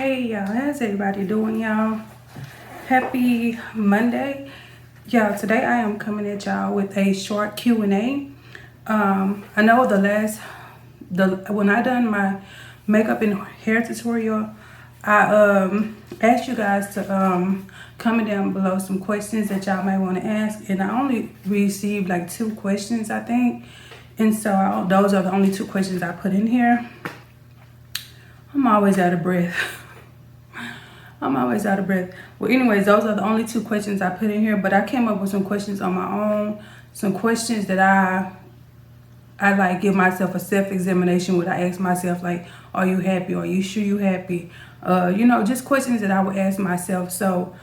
Hey y'all, how's everybody doing, y'all? Happy Monday. Y'all, today I am coming at y'all with a short Q&A. I know when I done my makeup and hair tutorial, I asked you guys to comment down below some questions that y'all might want to ask, and I only received like 2 questions, I think. And so those are the only 2 questions I put in here. I'm always out of breath. Well, anyways, those are the only 2 questions I put in here, but I came up with some questions on my own. Some questions that I like give myself a self-examination where I ask myself, like, are you happy? Are you sure you happy? Just questions that I would ask myself. So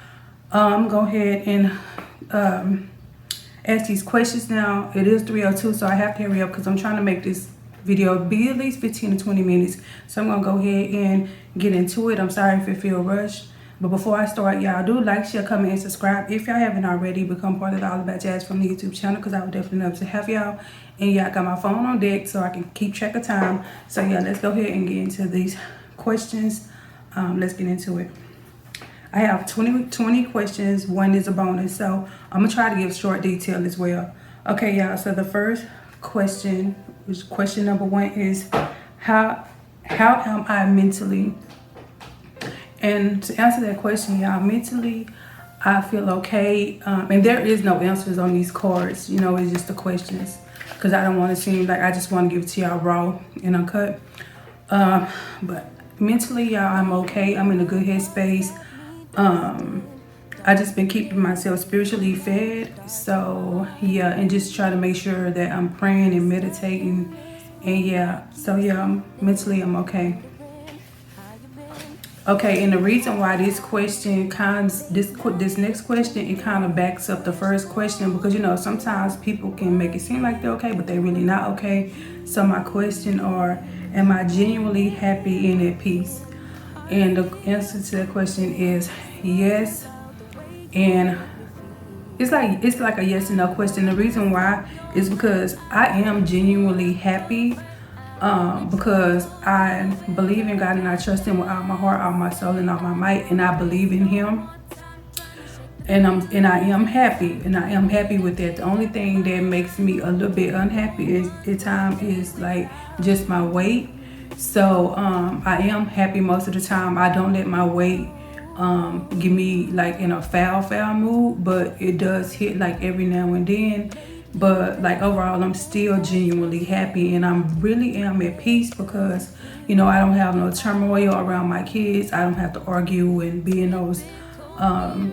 I'm going to go ahead and ask these questions now. It is 3:02, so I have to hurry up because I'm trying to make this video be at least 15 to 20 minutes. So I'm gonna go ahead and get into it. I'm sorry if it feels rushed, but before I start, y'all do like, share, comment, and subscribe if y'all haven't already. Become part of the All About Jazz from the YouTube channel, because I would definitely love to have y'all. And y'all got my phone on deck so I can keep track of time. So yeah, let's go ahead and get into these questions. Let's get into it. I have 20 questions. 1 is a bonus, so I'm gonna try to give short detail as well. Okay, y'all, so the first question, which question number 1, is how am I mentally? And to answer that question, y'all, mentally I feel okay. And there is no answers on these cards, it's just the questions, because I don't want to seem like I just want to give it to y'all raw and uncut. But mentally, y'all, I'm okay. I'm in a good headspace. I just been keeping myself spiritually fed. So yeah, and just try to make sure that I'm praying and meditating. And yeah, so yeah, mentally I'm okay. Okay, and the reason why this question this next question, it kind of backs up the first question, because sometimes people can make it seem like they're okay, but they're really not okay. So my question are, am I genuinely happy and at peace? And the answer to that question is yes. And it's like a yes and no question. The reason why is because I am genuinely happy, because I believe in God and I trust Him with all my heart, all my soul, and all my might, and I believe in Him. And I am happy, and I am happy with that. The only thing that makes me a little bit unhappy at times is like just my weight. So I am happy most of the time. I don't let my weight get me like in a foul mood, but it does hit like every now and then. But like overall, I'm still genuinely happy, and I'm really am at peace, because I don't have no turmoil around my kids. I don't have to argue and be in those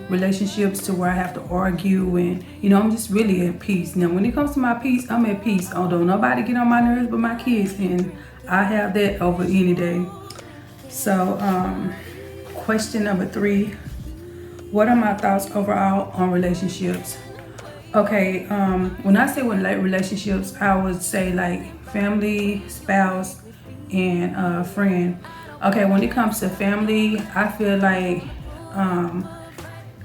relationships to where I have to argue, and I'm just really at peace. Now when it comes to my peace, I'm at peace, although nobody get on my nerves but my kids, and I have that over any day. So question number 3, what are my thoughts overall on relationships? Okay, when I say relationships, I would say like family, spouse, and friend. Okay, when it comes to family, I feel like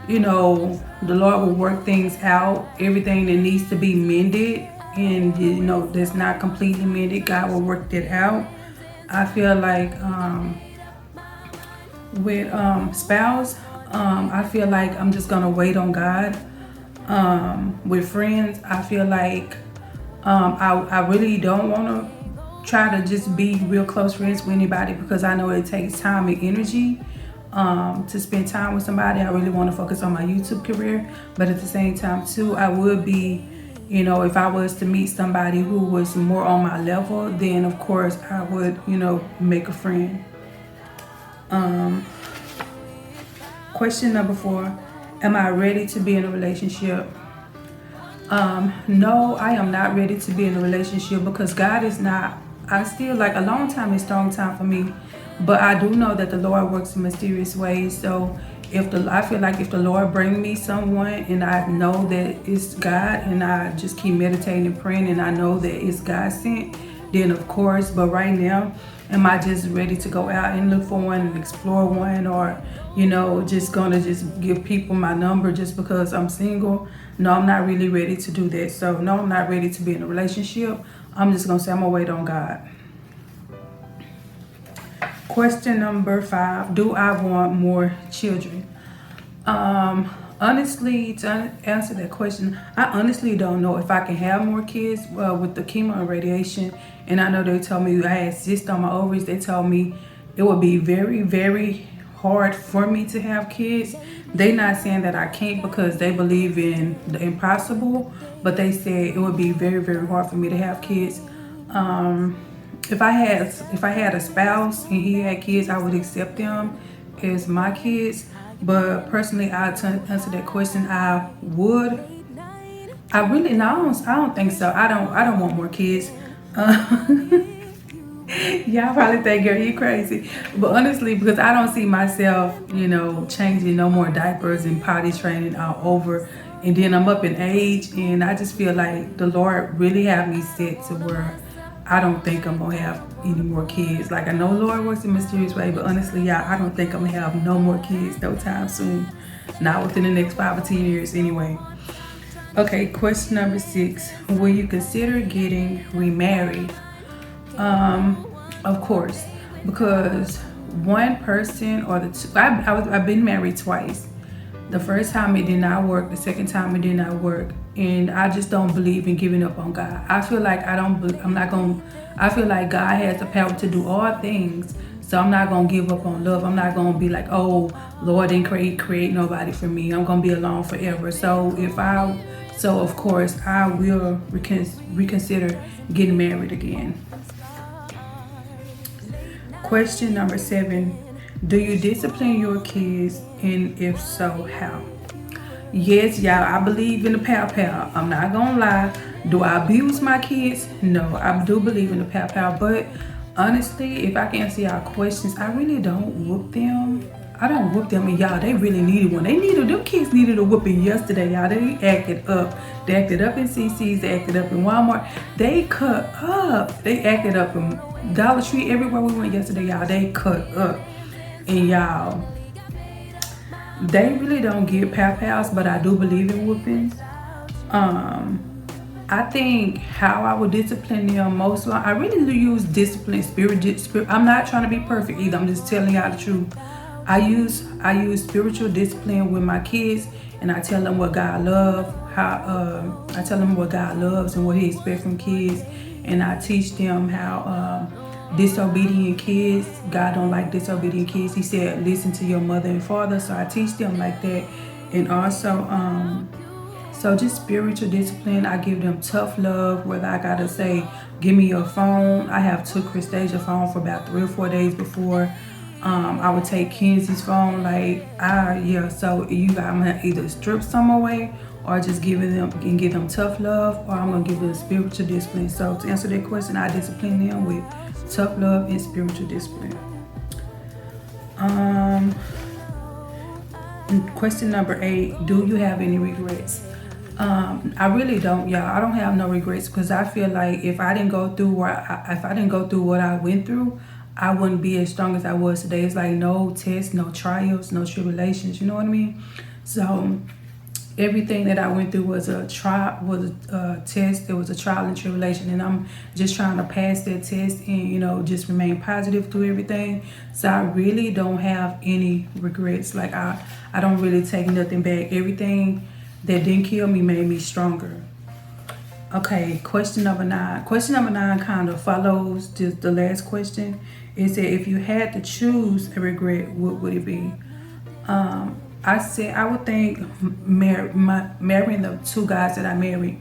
the Lord will work things out. Everything that needs to be mended and that's not completely mended, God will work that out. I feel like with spouse, I feel like I'm just gonna wait on God. With friends, I feel like I really don't want to try to just be real close friends with anybody, because I know it takes time and energy to spend time with somebody. I really want to focus on my YouTube career, but at the same time too, I would be, if I was to meet somebody who was more on my level, then of course I would, make a friend. Question number 4, am I ready to be in a relationship? No, I am not ready to be in a relationship, because God is not. I still like a long time is strong time for me, but I do know that the Lord works in mysterious ways. So I feel like if the Lord bring me someone and I know that it's God, and I just keep meditating and praying and I know that it's God sent, then of course. But right now, am I just ready to go out and look for one and explore one, or just gonna just give people my number just because I'm single? No, I'm not really ready to do that. So no, I'm not ready to be in a relationship. I'm just gonna say I'm gonna wait on God. Question number 5. Do I want more children? Honestly, to answer that question, I honestly don't know if I can have more kids with the chemo and radiation. And I know they told me I had cysts on my ovaries. They told me it would be very, very hard for me to have kids. They not saying that I can't because they believe in the impossible, but they said it would be very, very hard for me to have kids. If I had a spouse and he had kids, I would accept them as my kids. But personally, to answer that question, I would. I really no, I don't think so. I don't want more kids. Y'all probably think, girl, you crazy. But honestly, because I don't see myself, changing no more diapers and potty training all over. And then I'm up in age, and I just feel like the Lord really have me set to where I don't think I'm gonna have any more kids. Like, I know Lord works in a mysterious way, but honestly, y'all, I don't think I'm gonna have no more kids no time soon. Not within the next 5 or 10 years anyway. Okay, question number 6. Will you consider getting remarried? Of course, because one person or the two, I've been married twice. The first time it did not work. The second time it did not work, and I just don't believe in giving up on God. I feel like I feel like God has the power to do all things, so I'm not gonna give up on love. I'm not gonna be like, oh, Lord didn't create nobody for me. I'm gonna be alone forever. So of course I will reconsider getting married again. Question number 7. Do you discipline your kids, and if so, how? Yes, y'all, I believe in the pow. I'm not gonna lie. Do I abuse my kids? No, I do believe in the pow. But honestly, if I can answer y'all questions, I really don't whoop them. I don't whoop them, and y'all, they really needed one. Them kids needed a whooping yesterday, y'all. They acted up. They acted up in CC's, they acted up in Walmart. They cut up. They acted up in Dollar Tree, everywhere we went yesterday, y'all. They cut up. And y'all, they really don't get pows, but I do believe in whoopings. I think how I would discipline them I really do use discipline, spirit. I'm not trying to be perfect either. I'm just telling y'all the truth. I use spiritual discipline with my kids, and I tell them what God loves. I tell them what God loves and what He expects from kids, and I teach them how disobedient kids, God don't like disobedient kids. He said, listen to your mother and father. So I teach them like that. And also, so just spiritual discipline. I give them tough love, whether I gotta say, give me your phone. I have took Christasia's phone for about 3 or 4 days before. I would take Kenzie's phone. So I'm gonna either strip some away or just give them tough love, or I'm gonna give them spiritual discipline. So to answer that question, I discipline them with tough love and spiritual discipline. Question number 8. Do you have any regrets? I really don't, y'all. I don't have no regrets, because I feel like if I didn't go through what I went through, I wouldn't be as strong as I was today. It's like no tests, no trials, no tribulations. You know what I mean? So everything that I went through was a test. It was a trial and tribulation, and I'm just trying to pass that test and just remain positive through everything. So I really don't have any regrets. Like I don't really take nothing back. Everything that didn't kill me made me stronger. Okay, question number 9. Question number 9 kind of follows just the last question. It said, if you had to choose a regret, what would it be? I would think marrying the 2 guys that I married.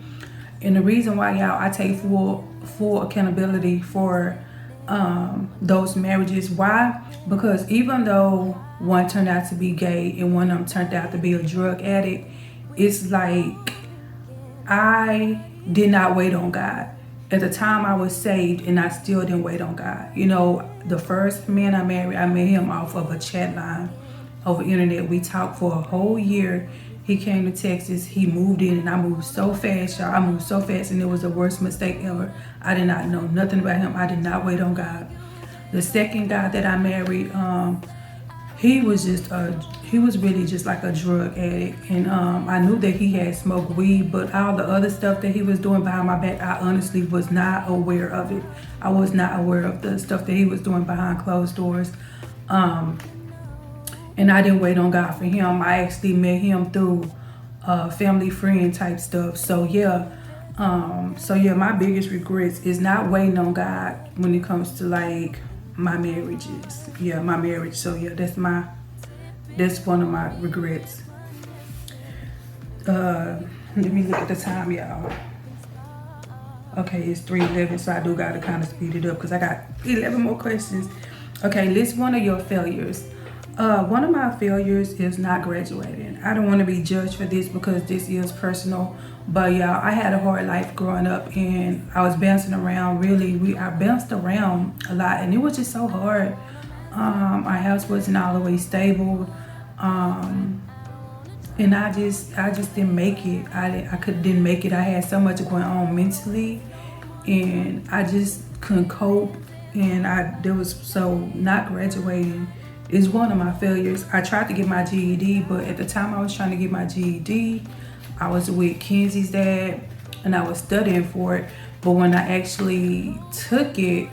And the reason why, y'all, I take full accountability for those marriages. Why? Because even though one turned out to be gay and one of them turned out to be a drug addict, it's like I did not wait on God. At the time I was saved, and I still didn't wait on God. The first man I married, I met him off of a chat line over internet. We talked for a whole year. He came to Texas. He moved in, and I moved so fast, y'all. I moved so fast, and it was the worst mistake ever. I did not know nothing about him. I did not wait on God. The second guy that I married, he was he was really just like a drug addict. And I knew that he had smoked weed, but all the other stuff that he was doing behind my back, I honestly was not aware of it. I was not aware of the stuff that he was doing behind closed doors. And I didn't wait on God for him. I actually met him through family friend type stuff. So yeah, my biggest regrets is not waiting on God when it comes to like my marriages. Yeah, my marriage. So yeah, that's one of my regrets. Let me look at the time, y'all. Okay, it's 3:11, so I do gotta kind of speed it up because I got 11 more questions. Okay, list one of your failures. One of my failures is not graduating. I don't want to be judged for this because this is personal, but y'all, I had a hard life growing up and I was bouncing around. I bounced around a lot and it was just so hard. Our house wasn't always stable, and I just didn't make it. Didn't make it. I had so much going on mentally, and I just couldn't cope. And not graduating is one of my failures. I tried to get my GED, but at the time I was trying to get my GED, I was with Kenzie's dad and I was studying for it. But when I actually took it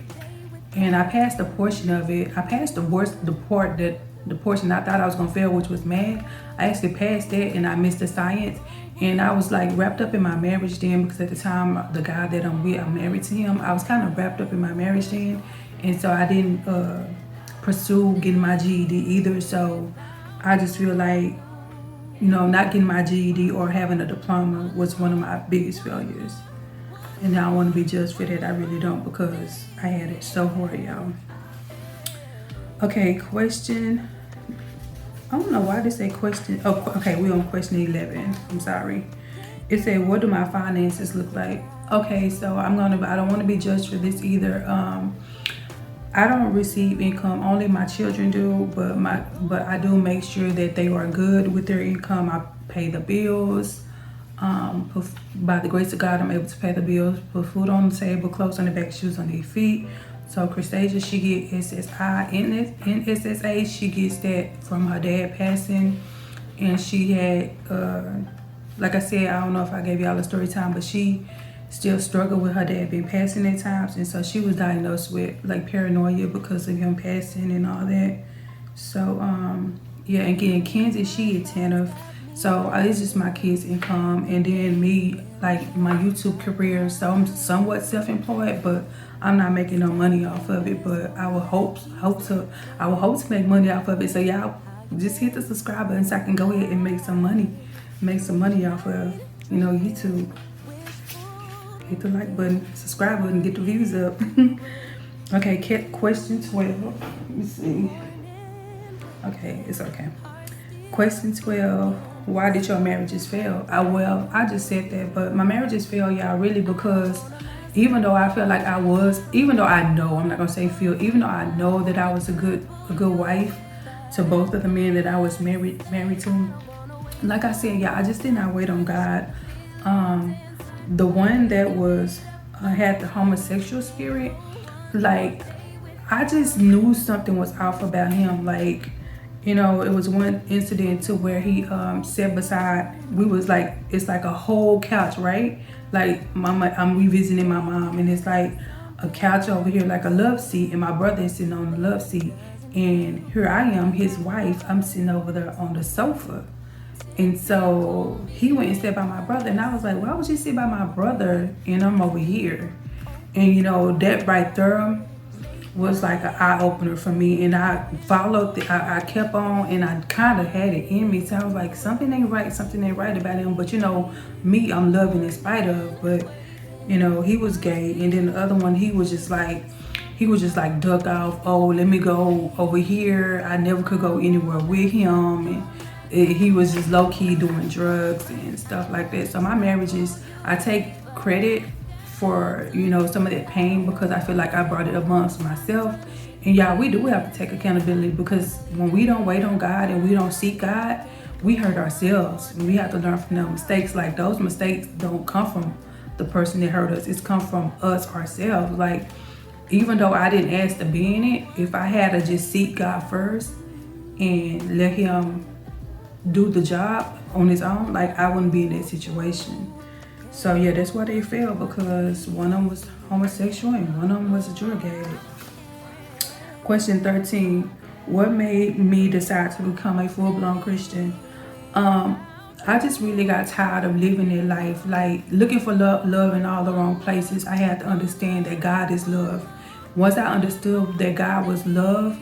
and I passed a portion of it, I passed the portion I thought I was gonna fail, which was math. I actually passed that and I missed the science. And I was like wrapped up in my marriage then, because at the time the guy that I'm with, I'm married to him. I was kind of wrapped up in my marriage then, and so I didn't pursue getting my GED either. So I just feel like, not getting my GED or having a diploma was one of my biggest failures. And I don't want to be judged for that. I really don't, because I had it so hard, y'all. Okay, question. I don't know why they say question. Oh, okay, we're on question 11. I'm sorry. It said, what do my finances look like? Okay, so I don't want to be judged for this either. I don't receive income. Only my children do, but I do make sure that they are good with their income. I pay the bills. By the grace of God, I'm able to pay the bills, put food on the table, clothes on the back, shoes on their feet. So Christasia, she get SSI and SSA. She gets that from her dad passing, and she had, like I said, I don't know if I gave y'all a story time, but she still struggled with her dad being passing at times, and so she was diagnosed with like paranoia because of him passing and all that. So yeah, and again, Kenzie, she attentive. So it's just my kids' income, and then me, like my YouTube career. So I'm somewhat self-employed, but I'm not making no money off of it. But I will hope to make money off of it. So y'all just hit the subscribe button so I can go ahead and make some money off of YouTube. Hit the like button, subscribe button, get the views up. Okay, question 12. Let me see. Okay, it's okay. Question 12. Why did your marriages fail? Well, I just said that, but my marriages fail, y'all, really because even though I feel like even though I know, I'm not gonna say feel, even though I know that I was a good wife to both of the men that I was married to, like I said, y'all, I just did not wait on God. The one that had the homosexual spirit, like I just knew something was off about him. Like, it was one incident to where he sat beside, it's like a whole couch, right? Like I'm revisiting my mom, and it's like a couch over here, like a love seat, and my brother is sitting on the love seat, and here I am, his wife, I'm sitting over there on the sofa. And so he went and sat by my brother, and I was like, why would you sit by my brother and I'm over here? And that right there was like an eye-opener for me, and I followed I kept on, and I kind of had it in me. So I was like, something ain't right about him. But me, I'm loving in spite of. But he was gay, and then the other one, he was just like duck off. Oh, let me go over here. I never could go anywhere with him, and he was just low-key doing drugs and stuff like that. So my marriages, I take credit for some of that pain, because I feel like I brought it amongst myself. And y'all, we do have to take accountability, because when we don't wait on God and we don't seek God, we hurt ourselves. We have to learn from those mistakes. Like, those mistakes don't come from the person that hurt us, it's come from us ourselves. Like, even though I didn't ask to be in it, if I had to just seek God first and let him do the job on his own, like I wouldn't be in that situation. So yeah, that's why they failed, because one of them was homosexual and one of them was a drug addict. Question 13, what made me decide to become a full-blown Christian? I just really got tired of living that life, like looking for love in all the wrong places. I had to understand that God is love. Once I understood that God was love,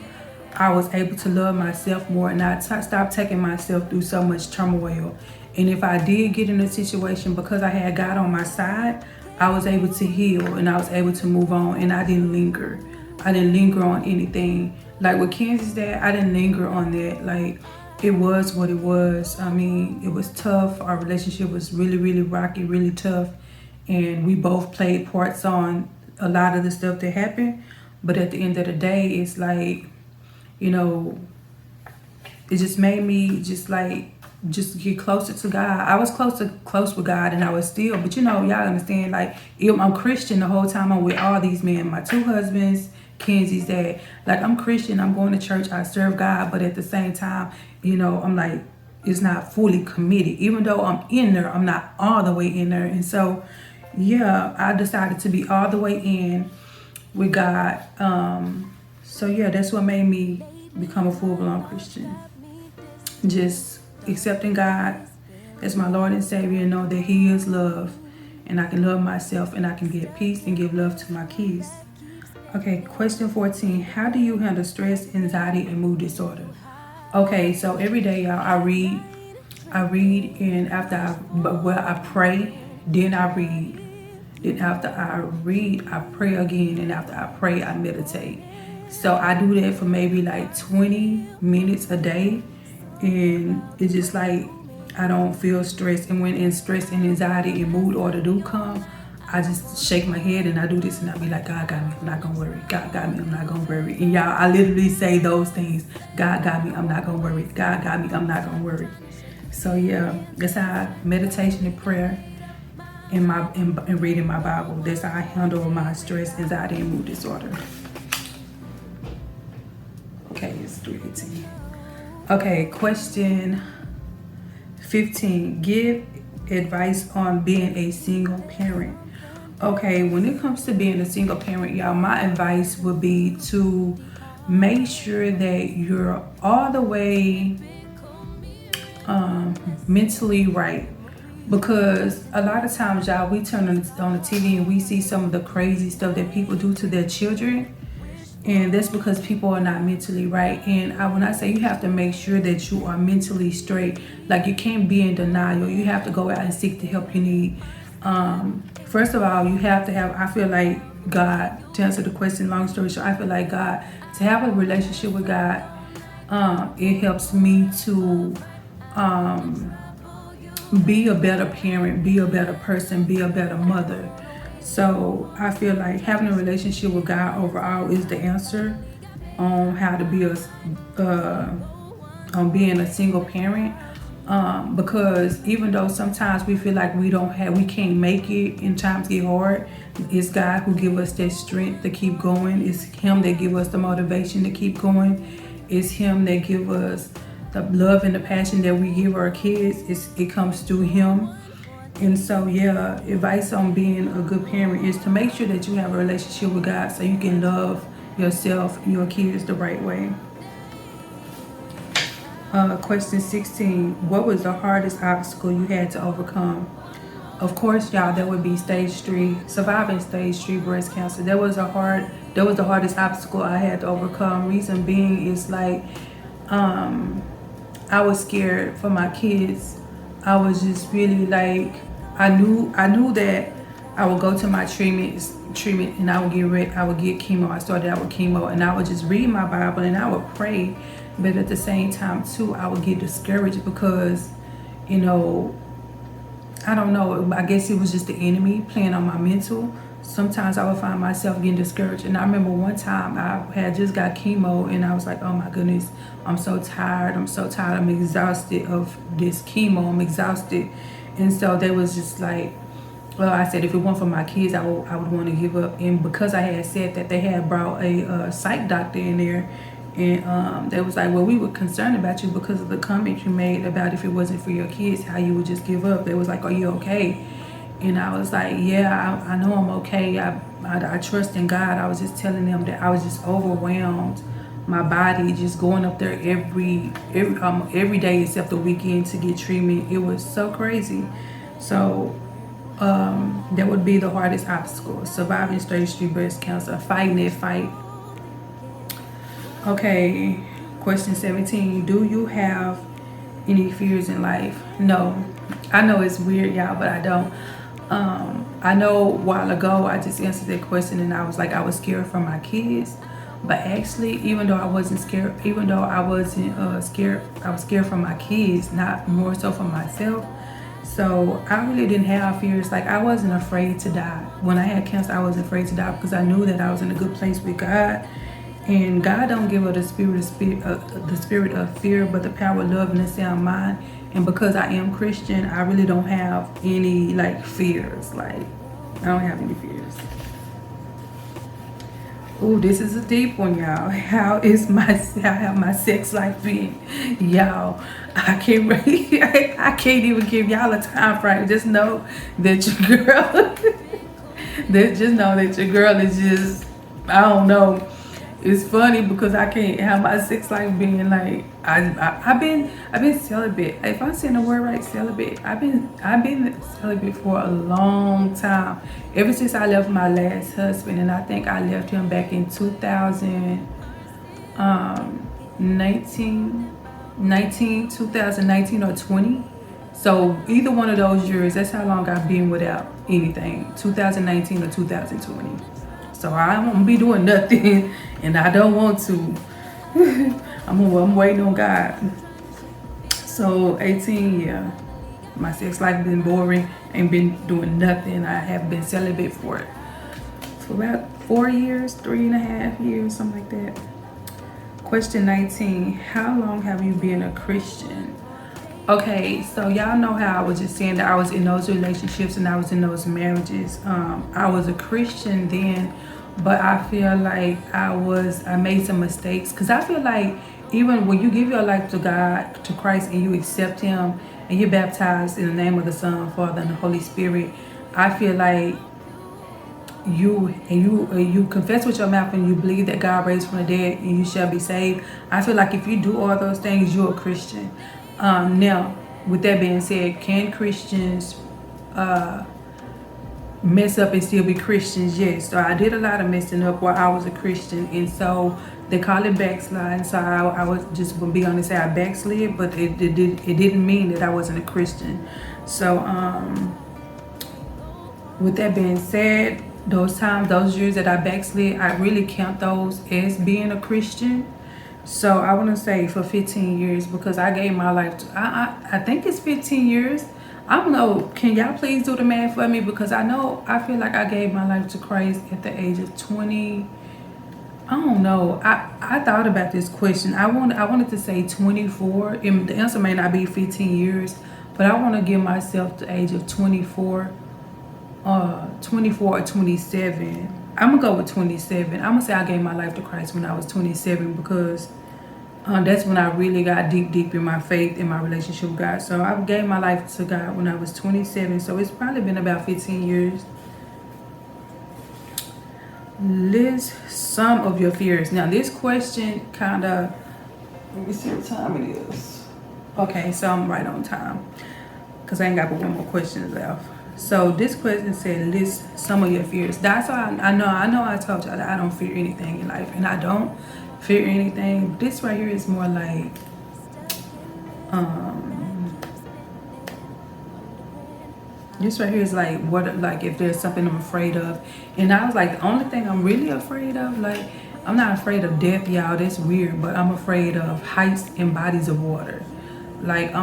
I was able to love myself more, and I stopped taking myself through so much turmoil. And if I did get in a situation, because I had God on my side, I was able to heal and I was able to move on, and I didn't linger. I didn't linger on anything. Like with Kansas dad, I didn't linger on that. Like, it was what it was. I mean, it was tough. Our relationship was really, really rocky, really tough. And we both played parts on a lot of the stuff that happened. But at the end of the day, it's like, you know, it just made me just get closer to God. I was close with God, and I was still, but you know, y'all understand, like, I'm Christian the whole time I'm with all these men, my 2 husbands, Kenzie's dad. Like, I'm Christian, I'm going to church, I serve God, but at the same time, you know, I'm like, it's not fully committed. Even though I'm in there, I'm not all the way in there. And so, yeah, I decided to be all the way in with God. So yeah, that's what made me become a full-blown Christian. Just accepting God as my Lord and Savior, and know that He is love, and I can love myself, and I can be at peace and give love to my kids. Okay, question 14. How do you handle stress, anxiety, and mood disorder? Okay, so every day, y'all, I read, and after I pray, then I read. Then after I read, I pray again, and after I pray, I meditate. So I do that for maybe like 20 minutes a day, and it's just like I don't feel stressed. And when stress and anxiety and mood order do come, I just shake my head and I do this, and I be like, God got me, I'm not gonna worry. God got me, I'm not gonna worry. And y'all, I literally say those things. God got me, I'm not gonna worry. God got me, I'm not gonna worry. So yeah, that's how meditation and prayer and reading my Bible. That's how I handle my stress, anxiety, and mood disorder. Okay, it's 3:18. Okay, question 15. Give advice on being a single parent. Okay, when it comes to being a single parent, y'all, my advice would be to make sure that you're all the way mentally right. Because a lot of times, y'all, we turn on the TV and we see some of the crazy stuff that people do to their children. And that's because people are not mentally right. And when I say you have to make sure that you are mentally straight, like, you can't be in denial. You have to go out and seek the help you need. First of all, you have to have, I feel like God, to answer the question, long story short, I feel like God, to have a relationship with God, it helps me to be a better parent, be a better person, be a better mother. So I feel like having a relationship with God overall is the answer on how to be on being a single parent. Because even though sometimes we feel like we can't make it and times get hard, it's God who give us that strength to keep going. It's Him that give us the motivation to keep going. It's Him that give us the love and the passion that we give our kids. It comes through Him. And so, yeah, advice on being a good parent is to make sure that you have a relationship with God so you can love yourself and your kids the right way. Question 16. What was the hardest obstacle you had to overcome? Of course, y'all, that would be surviving stage 3 breast cancer. That was the hardest obstacle I had to overcome. Reason being is like, I was scared for my kids. I was just really like, I knew that I would go to my treatment and I would get chemo. I started out with chemo, and I would just read my Bible and I would pray. But at the same time too, I would get discouraged because, you know, I don't know, I guess it was just the enemy playing on my mental. Sometimes I would find myself getting discouraged. And I remember one time I had just got chemo and I was like, oh my goodness, I'm so tired. I'm exhausted of this chemo. I'm exhausted. And so they was just like, well, I said, if it weren't for my kids, I would want to give up. And because I had said that, they had brought a psych doctor in there. And they was like, well, we were concerned about you because of the comment you made about if it wasn't for your kids, how you would just give up. They was like, are you okay? And I was like, yeah, I know I'm okay. I trust in God. I was just telling them that I was just overwhelmed. My body just going up there every day except the weekend to get treatment. It was so crazy. So that would be the hardest obstacle: surviving stage 3 breast cancer, fighting that fight. Okay, question 17. Do you have any fears in life? No. I know it's weird, y'all, but I don't. I know a while ago I just answered that question and I was like, I was scared for my kids. But actually, even though I wasn't scared, even though I wasn't scared, I was scared for my kids, not more so for myself. So I really didn't have fears. Like, I wasn't afraid to die. When I had cancer, I wasn't afraid to die because I knew that I was in a good place with God. And God don't give us the spirit of fear, but the power of love and a sound mind. And because I am Christian, I really don't have any like fears. Like, I don't have any fears. Ooh, this is a deep one, y'all. How have my sex life been? Y'all, I can't really, I can't even give y'all a time frame. Just know that your girl, just your girl is just, I don't know. It's funny because I can't have my sex life being like, I've been celibate. If I'm saying the word right, celibate. I've been celibate for a long time. Ever since I left my last husband, and I think I left him back in 2019 or 20. So either one of those years, that's how long I've been without anything. 2019 or 2020. So I won't be doing nothing, and I don't want to. I'm waiting on God. So 18, yeah. My sex life been boring, ain't been doing nothing. I have been celibate for about 4 years, 3.5 years, something like that. Question 19, how long have you been a Christian? Okay, so y'all know how I was just saying that I was in those relationships and I was in those marriages. I was a Christian then, but I feel like I made some mistakes. Because I feel like even when you give your life to God, to Christ, and you accept him and you're baptized in the name of the Son, Father, and the Holy Spirit, I feel like you confess with your mouth and you believe that God raised from the dead and you shall be saved. I feel like if you do all those things, you're a Christian. Now, with that being said, can Christians mess up and still be Christians? Yes. So I did a lot of messing up while I was a Christian, and so they call it backsliding. So I was just gonna be honest, say I backslid, but it didn't mean that I wasn't a Christian. So with that being said, those years that I backslid, I really count those as being a Christian. So I want to say for 15 years, because I gave my life to, I think it's 15 years. I don't know. Can y'all please do the math for me? Because I feel like I gave my life to Christ at the age of 20. I don't know. I thought about this question. I wanted to say 24. And the answer may not be 15 years, but I want to give myself the age of 24 or 27. I'm gonna go with 27. I'm gonna say I gave my life to Christ when I was 27, because that's when I really got deep in my faith, in my relationship with God. So I gave my life to God when I was 27. So it's probably been about 15 years. List some of your fears. Now this question let me see what time it is. Okay, so I'm right on time because I ain't got but one more question left. So this question said, list some of your fears. That's all I know I told y'all that I don't fear anything in life, and I don't fear anything. This right here is more like this right here is like if there's something I'm afraid of. And I was like, the only thing I'm really afraid of, like, I'm not afraid of death, y'all, that's weird, but I'm afraid of heights and bodies of water. Like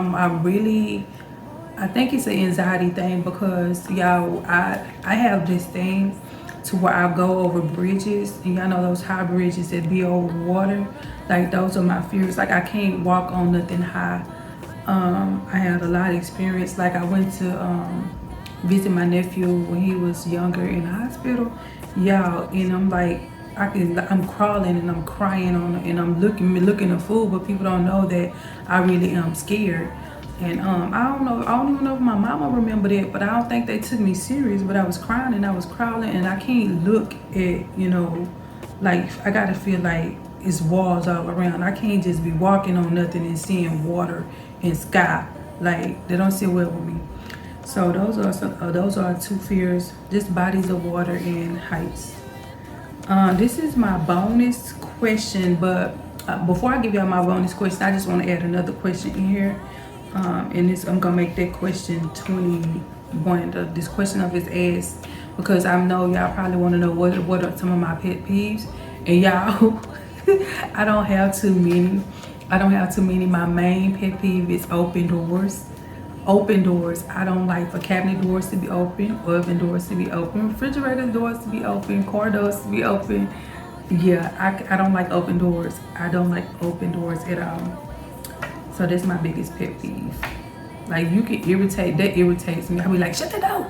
I think it's an anxiety thing, because y'all, I have this thing to where I go over bridges, and y'all know those high bridges that be over water. Like, those are my fears. Like, I can't walk on nothing high. I had a lot of experience. Like, I went to visit my nephew when he was younger in the hospital, y'all, and I'm like, I'm crawling and I'm crying on and I'm looking at food, but people don't know that I really am scared. And I don't even know if my mama remembered it, but I don't think they took me serious. But I was crying and I was crawling, and I can't look at, like, I gotta feel like it's walls all around. I can't just be walking on nothing and seeing water and sky. Like, they don't sit well with me. So those are two fears: just bodies of water and heights. This is my bonus question, but before I give y'all my bonus question, I just want to add another question in here. And this, I'm gonna make that question 21. This question of his ass, because I know y'all probably want to know what are some of my pet peeves, and y'all, I don't have too many. My main pet peeve is open doors. Open doors. I don't like for cabinet doors to be open, oven doors to be open, refrigerator doors to be open, car doors to be open. Yeah, I don't like open doors. I don't like open doors at all. So that's my biggest pet peeve. Like, you can irritate, that irritates me. I'll be like, shut that out.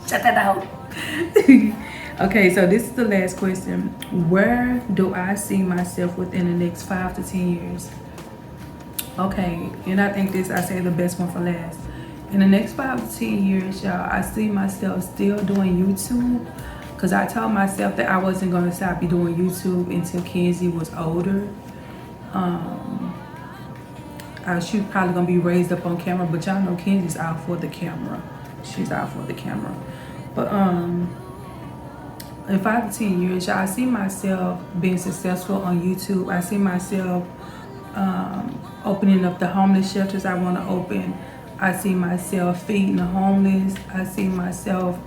Shut that out. Okay, so this is the last question. Where do I see myself within the next 5 to 10 years? Okay, and I think I say the best one for last. In the next 5 to 10 years, y'all, I see myself still doing YouTube, because I told myself that I wasn't going to stop doing YouTube until Kenzie was older. She's probably going to be raised up on camera, but y'all know Kenzie's out for the camera. She's out for the camera. But in 5 to 10 years, y'all, I see myself being successful on YouTube. I see myself opening up the homeless shelters I want to open. I see myself feeding the homeless. I see myself,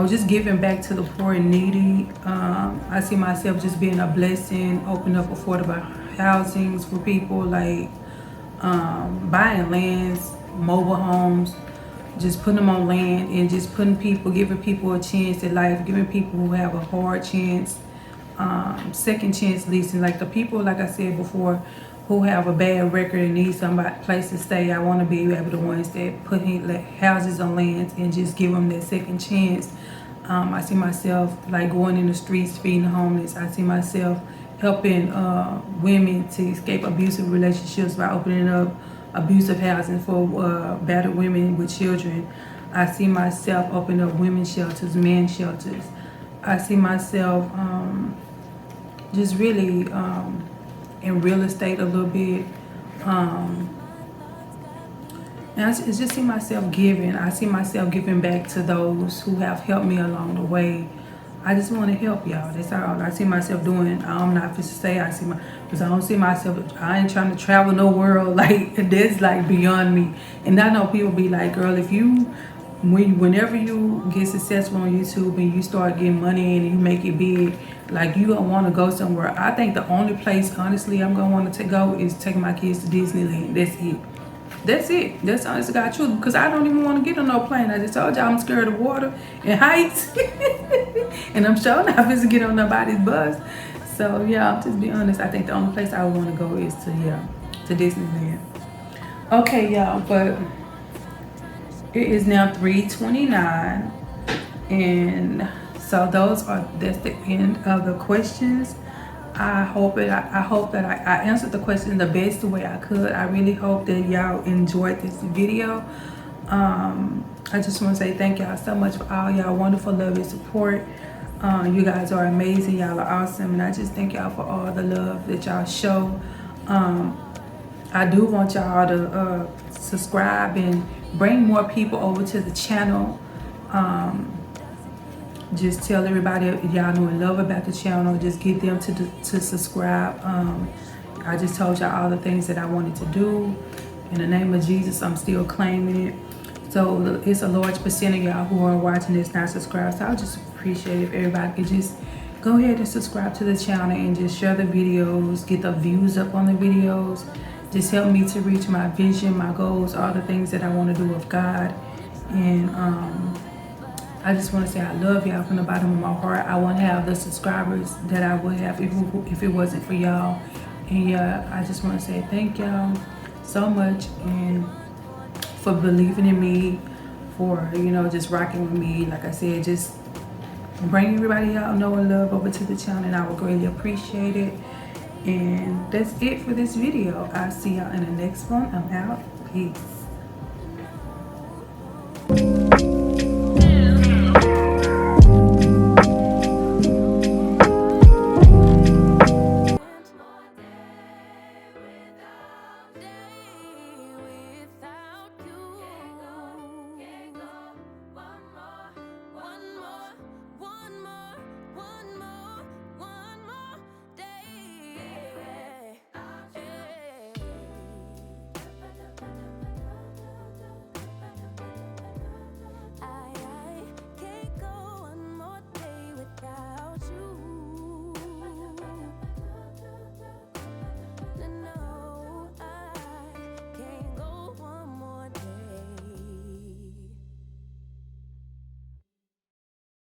just giving back to the poor and needy. I see myself just being a blessing, opening up affordable housings for people, like buying lands, mobile homes, just putting them on land and just giving people a chance at life, giving people who have a hard chance, second chance leasing. Like the people, like I said before, who have a bad record and need somebody place to stay. I want to be able to ones that put houses on lands and just give them that second chance. I see myself like going in the streets feeding the homeless. I see myself helping women to escape abusive relationships by opening up abusive housing for battered women with children. I see myself opening up women's shelters, men's shelters. I see myself just really in real estate a little bit. And I just see myself giving. I see myself giving back to those who have helped me along the way. I just want to help y'all. That's all I see myself doing. I'm not supposed to say because I don't see myself. I ain't trying to travel no world. Like, that's like beyond me. And I know people be like, girl, whenever you get successful on YouTube and you start getting money and you make it big, like, you gonna want to go somewhere. I think the only place, honestly, I'm gonna want to go is take my kids to Disneyland. That's it. That's it. That's honest to God truth. Because I don't even want to get on no plane. I just told y'all I'm scared of water and heights. And I'm sure not supposed to get on nobody's bus. So yeah, I'll just be honest. I think the only place I would want to go is to Disneyland. Okay, y'all, but it is now 3:29, and so that's the end of the questions. I hope that I answered the question the best way I could. I really hope that y'all enjoyed this video. I just want to say thank y'all so much for all y'all wonderful love and support. You guys are amazing. Y'all are awesome, and I just thank y'all for all the love that y'all show. I do want y'all to subscribe and bring more people over to the channel. Just tell everybody y'all know and love about the channel. Just get them to subscribe. I just told y'all all the things that I wanted to do. In the name of Jesus, I'm still claiming it. So it's a large percent of y'all who are watching this not subscribed. So I just appreciate if everybody could just go ahead and subscribe to the channel and just share the videos, get the views up on the videos. Just help me to reach my vision, my goals, all the things that I want to do with God. And I just want to say I love y'all from the bottom of my heart. I wouldn't have the subscribers that I would have if it wasn't for y'all. And yeah, I just want to say thank y'all so much, and for believing in me, for just rocking with me. Like I said, just bring everybody y'all know and love over to the channel, and I would greatly appreciate it. And that's it for this video. I'll see y'all in the next one. I'm out. Peace.